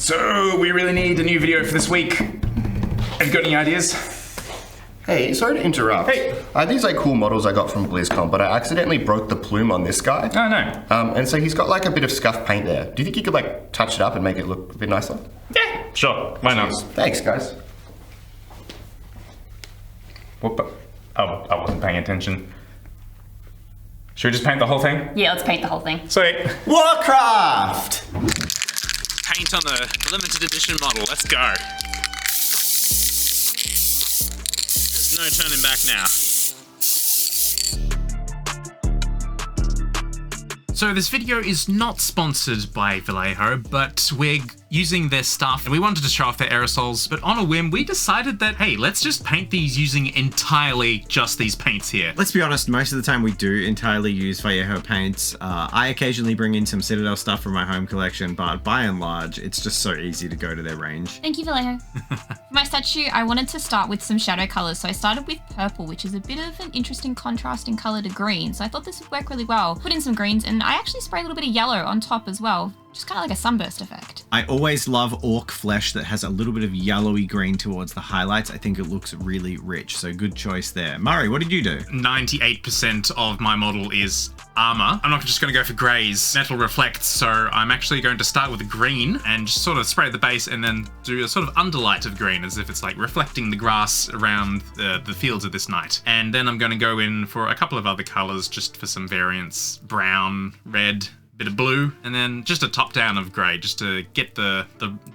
So, we really need a new video for this week. Have you got any ideas? Hey, sorry to interrupt. Hey. I had these cool models I got from BlizzCon, but I accidentally broke the plume on this guy. Oh, no. And so he's got a bit of scuff paint there. Do you think you could touch it up and make it look a bit nicer? Yeah, sure. Why not? Thanks, guys. Whoop. Oh, I wasn't paying attention. Should we just paint the whole thing? Yeah, let's paint the whole thing. Sweet. Warcraft! Paint on the limited edition model. Let's go. There's no turning back now. So this video is not sponsored by Vallejo, but we're using their stuff and we wanted to show off their aerosols, but on a whim we decided that, hey, let's just paint these using entirely just these paints here. Let's be honest, most of the time we do entirely use Vallejo paints. I occasionally bring in some Citadel stuff from my home collection, but by and large, it's just so easy to go to their range. Thank you, Vallejo. For my statue, I wanted to start with some shadow colours, so I started with purple, which is a bit of an interesting contrasting colour to green, so I thought this would work really well. Put in some greens, and I actually spray a little bit of yellow on top as well, just kind of like a sunburst effect. I always love orc flesh that has a little bit of yellowy green towards the highlights. I think it looks really rich, so good choice there. Murray, what did you do? 98% of my model is armor. I'm not just going to go for greys. Metal reflects, so I'm actually going to start with a green and just sort of spray the base and then do a sort of underlight of green as if it's like reflecting the grass around the fields of this night. And then I'm going to go in for a couple of other colors just for some variants. Brown, red, bit of blue, and then just a top down of grey just to get the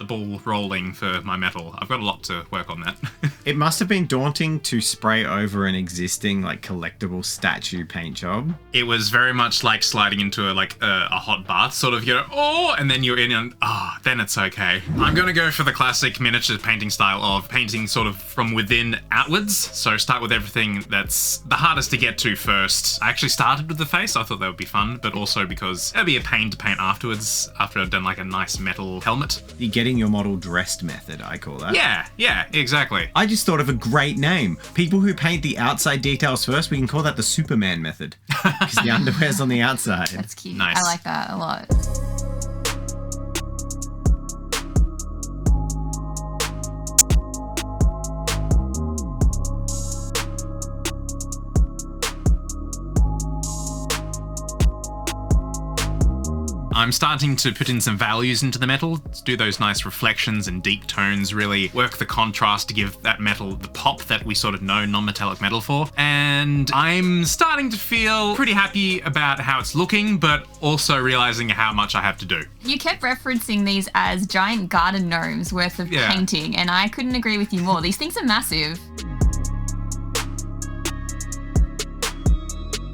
ball rolling for my metal. I've got a lot to work on that. It must have been daunting to spray over an existing collectible statue paint job. It was very much like sliding into a hot bath, sort of, oh, and then you're in and then it's okay. I'm gonna go for the classic miniature painting style of painting sort of from within outwards. So start with everything that's the hardest to get to first. I actually started with the face. I thought that would be fun, but also because it'd be a pain to paint afterwards after I've done a nice metal helmet. The getting your model dressed method, I call that. Yeah, exactly. I just thought of a great name. People who paint the outside details first, we can call that the Superman method. Because the underwear's on the outside. That's cute. Nice. I like that a lot. I'm starting to put in some values into the metal, to do those nice reflections and deep tones, really work the contrast to give that metal the pop that we sort of know non-metallic metal for. And I'm starting to feel pretty happy about how it's looking, but also realizing how much I have to do. You kept referencing these as giant garden gnomes worth of painting, and I couldn't agree with you more. These things are massive.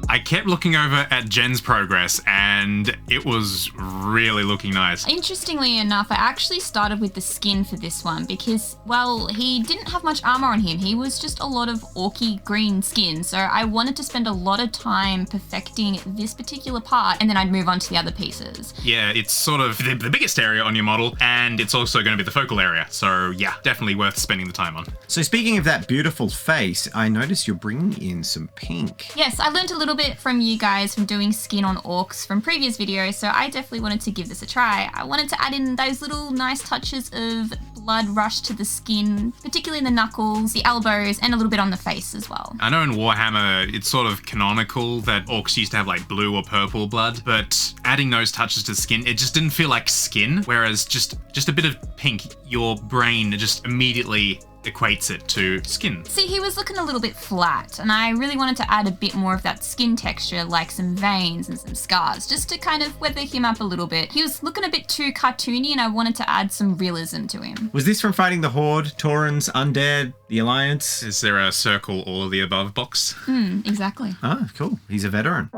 I kept looking over at Jen's progress and it was really looking nice. Interestingly enough, I actually started with the skin for this one because, well, he didn't have much armor on him. He was just a lot of orky green skin. So I wanted to spend a lot of time perfecting this particular part and then I'd move on to the other pieces. Yeah, it's sort of the biggest area on your model and it's also going to be the focal area. So yeah, definitely worth spending the time on. So speaking of that beautiful face, I noticed you're bringing in some pink. Yes, I learned a little bit from you guys from doing skin on orcs from previous videos, so I definitely wanted to give this a try. I wanted to add in those little nice touches of blood rush to the skin, particularly the knuckles, the elbows, and a little bit on the face as well. I know in Warhammer, it's sort of canonical that orcs used to have blue or purple blood, but adding those touches to skin, it just didn't feel like skin, whereas just a bit of pink, your brain just immediately equates it to skin. See, he was looking a little bit flat, and I really wanted to add a bit more of that skin texture, like some veins and some scars, just to kind of weather him up a little bit. He was looking a bit too cartoony, and I wanted to add some realism to him. Was this from fighting the Horde, Taurens, Undead, the Alliance? Is there a circle all of the above box? Exactly. Oh, cool. He's a veteran.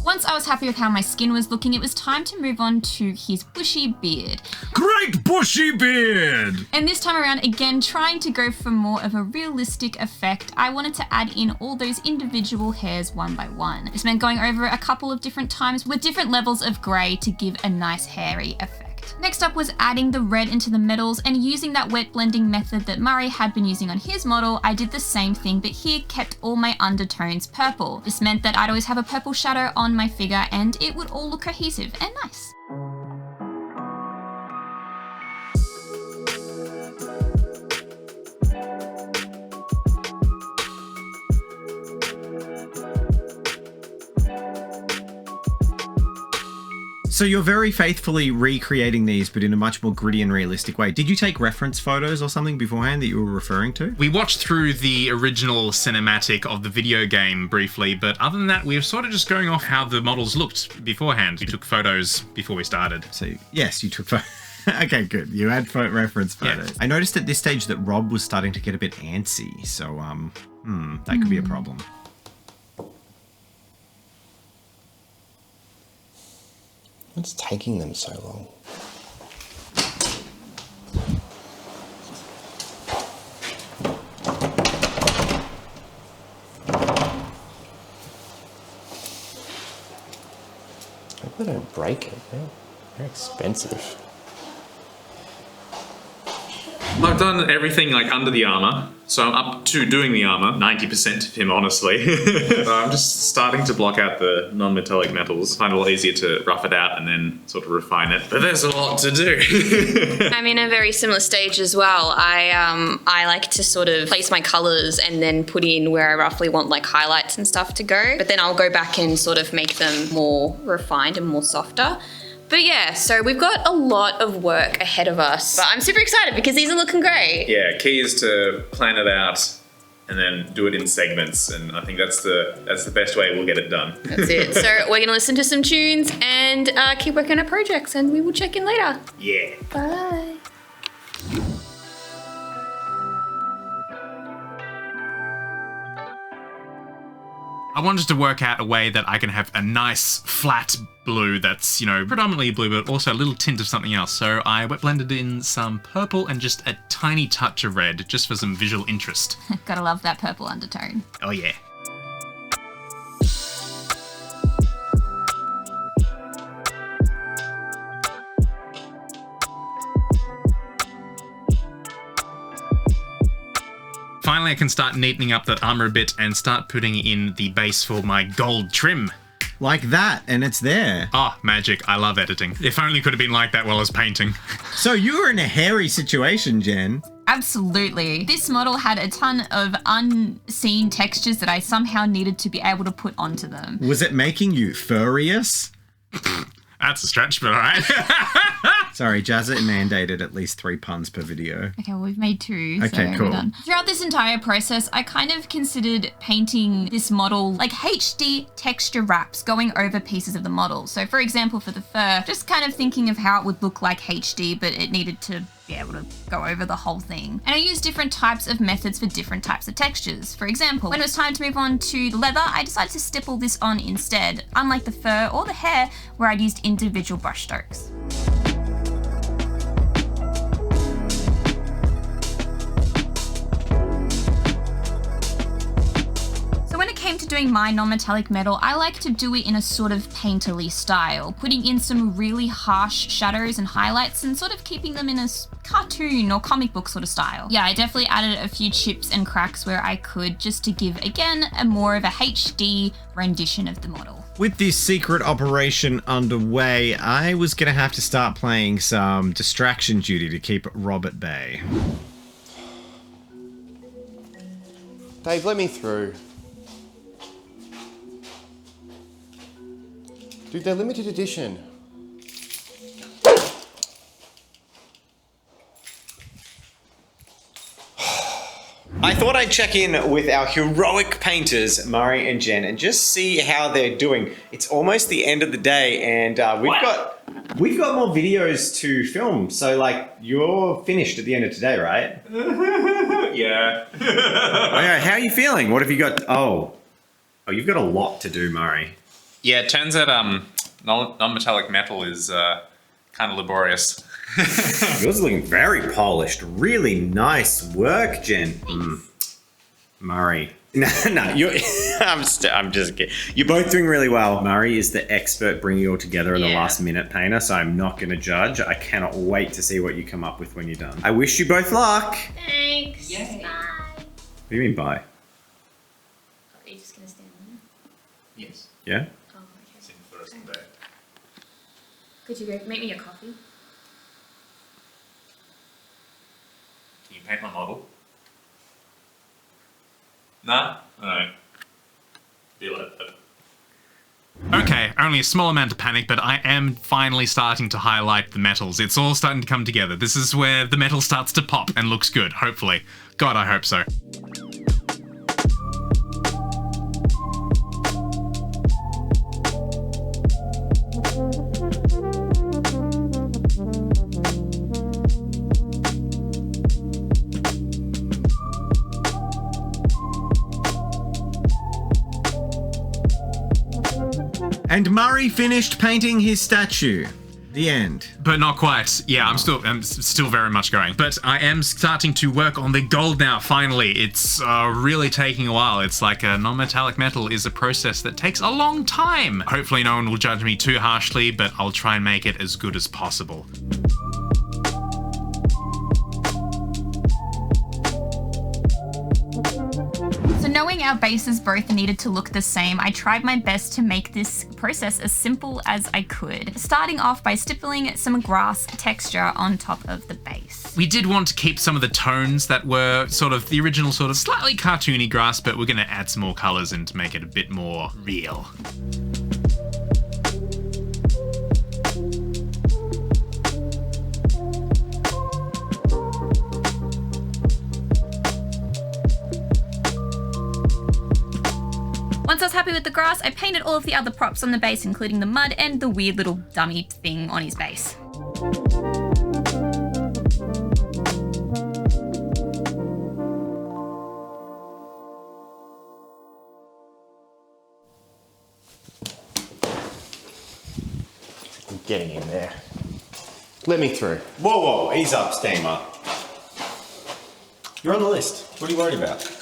Once I was happy with how my skin was looking, it was time to move on to his bushy beard. Great bushy beard! And this time around, again, trying to go for more of a realistic effect, I wanted to add in all those individual hairs one by one. This meant going over a couple of different times with different levels of grey to give a nice hairy effect. effect. Next up was adding the red into the metals and using that wet blending method that Murray had been using on his model. I did the same thing, but here kept all my undertones purple. This meant that I'd always have a purple shadow on my figure and it would all look cohesive and nice. So you're very faithfully recreating these, but in a much more gritty and realistic way. Did you take reference photos or something beforehand that you were referring to? We watched through the original cinematic of the video game briefly, but other than that, we were sort of just going off how the models looked beforehand. We took photos before we started. So yes, you took photos. Okay, good. You had reference photos. Yeah. I noticed at this stage that Rob was starting to get a bit antsy, so that could be a problem. What's taking them so long? I hope they don't break it. They're expensive. I've done everything like under the armor, so I'm up to doing the armor, 90% of him, honestly. I'm just starting to block out the non-metallic metals. I find it a lot easier to rough it out and then sort of refine it. But there's a lot to do. I'm in a very similar stage as well. I like to sort of place my colors and then put in where I roughly want like highlights and stuff to go. But then I'll go back and sort of make them more refined and more softer. But yeah, so we've got a lot of work ahead of us. But I'm super excited because these are looking great. Yeah, key is to plan it out and then do it in segments, and I think that's the best way we'll get it done. That's it. So we're gonna listen to some tunes and keep working on projects, and we will check in later. Yeah. Bye. I wanted to work out a way that I can have a nice flat blue that's, predominantly blue, but also a little tint of something else. So I wet blended in some purple and just a tiny touch of red, just for some visual interest. Gotta love that purple undertone. Oh yeah. Finally, I can start neatening up that armor a bit and start putting in the base for my gold trim. Like that, and it's there. Oh, magic. I love editing. If only it could have been like that while I was painting. So you were in a hairy situation, Jen. Absolutely. This model had a ton of unseen textures that I somehow needed to be able to put onto them. Was it making you furious? That's a stretch, but all right. Sorry, Jazza mandated at least 3 puns per video. Okay, well, we've made 2. Okay, so cool. We're done. Throughout this entire process, I kind of considered painting this model like HD texture wraps going over pieces of the model. So for example, for the fur, just kind of thinking of how it would look like HD, but it needed to be able to go over the whole thing. And I used different types of methods for different types of textures. For example, when it was time to move on to the leather, I decided to stipple this on instead, unlike the fur or the hair where I'd used individual brush strokes. Came to doing my non-metallic metal, I like to do it in a sort of painterly style, putting in some really harsh shadows and highlights and sort of keeping them in a cartoon or comic book sort of style. Yeah, I definitely added a few chips and cracks where I could, just to give, again, a more of a HD rendition of the model. With this secret operation underway, I was going to have to start playing some distraction duty to keep Rob at bay. Dave, let me through. Dude, they're limited edition. I thought I'd check in with our heroic painters, Murray and Jen, and just see how they're doing. It's almost the end of the day, and we've got more videos to film. So, you're finished at the end of today, right? Yeah. Okay, how are you feeling? What have you got? Oh, you've got a lot to do, Murray. Yeah, it turns out non-metallic metal is kind of laborious. Yours is looking very polished. Really nice work, Jen. Murray, No, I'm just kidding. You're both doing really well. Murray is the expert bringing it all together in the last minute painter, so I'm not going to judge. I cannot wait to see what you come up with when you're done. I wish you both luck. Thanks. Yay. Bye. What do you mean bye? Are you just gonna stand there? Yes. Yeah? Oh, okay. See you for the rest of the day. Could you go make me a coffee? Can you paint my model? Nah? Alright. Be like that. Okay, only a small amount of panic, but I am finally starting to highlight the metals. It's all starting to come together. This is where the metal starts to pop and looks good, hopefully. God, I hope so. And Murray finished painting his statue. The end. But not quite. Yeah, I'm still very much going. But I am starting to work on the gold now, finally. It's really taking a while. It's like a non-metallic metal is a process that takes a long time. Hopefully no one will judge me too harshly, but I'll try and make it as good as possible. So knowing our bases both needed to look the same, I tried my best to make this process as simple as I could, starting off by stippling some grass texture on top of the base. We did want to keep some of the tones that were sort of the original sort of slightly cartoony grass, but we're going to add some more colors and to make it a bit more real. Once I was happy with the grass, I painted all of the other props on the base, including the mud and the weird little dummy thing on his base. I'm getting in there. Let me through. Whoa, ease up, Steamer. You're on the list. What are you worried about?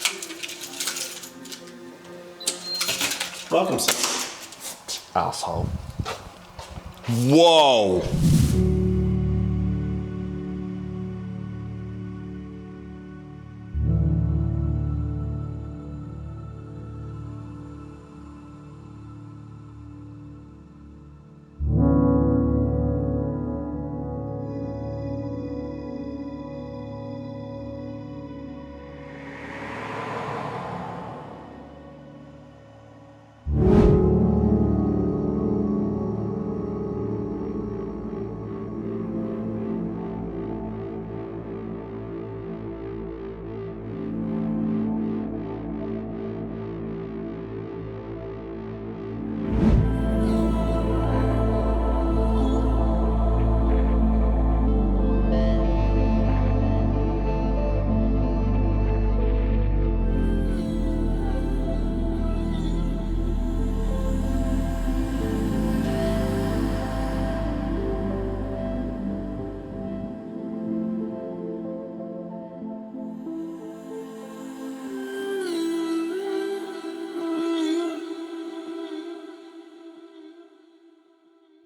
Welcome, sir. Asshole. Whoa!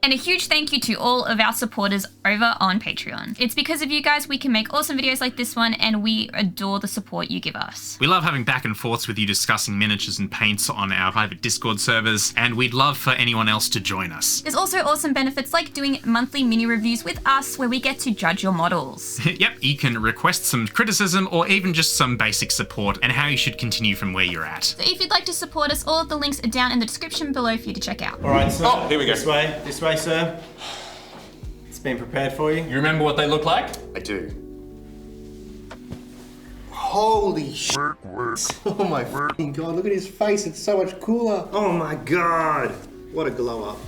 And a huge thank you to all of our supporters over on Patreon. It's because of you guys we can make awesome videos like this one, and we adore the support you give us. We love having back and forths with you discussing miniatures and paints on our private Discord servers, and we'd love for anyone else to join us. There's also awesome benefits like doing monthly mini reviews with us where we get to judge your models. Yep, you can request some criticism or even just some basic support and how you should continue from where you're at. So if you'd like to support us, all of the links are down in the description below for you to check out. All right, sir. Oh, here we go. This way, sir. It's been prepared for you. You remember what they look like? I do. Holy shit. Oh my fucking god, look at his face, it's so much cooler. Oh my god. What a glow up.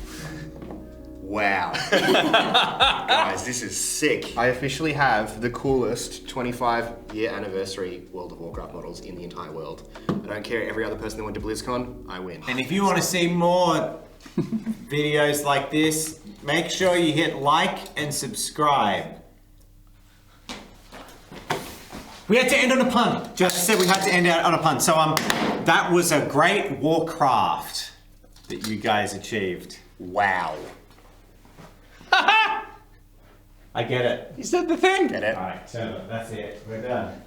Wow. Guys, this is sick. I officially have the coolest 25-year anniversary World of Warcraft models in the entire world. I don't care every other person that went to BlizzCon, I win. And if you want to see more videos like this, make sure you hit like and subscribe. We had to end on a pun. Josh said we had to end out on a pun, so That was a great Warcraft that you guys achieved. Wow. I get it. You said the thing. Get it? Alright, so that's it. We're done.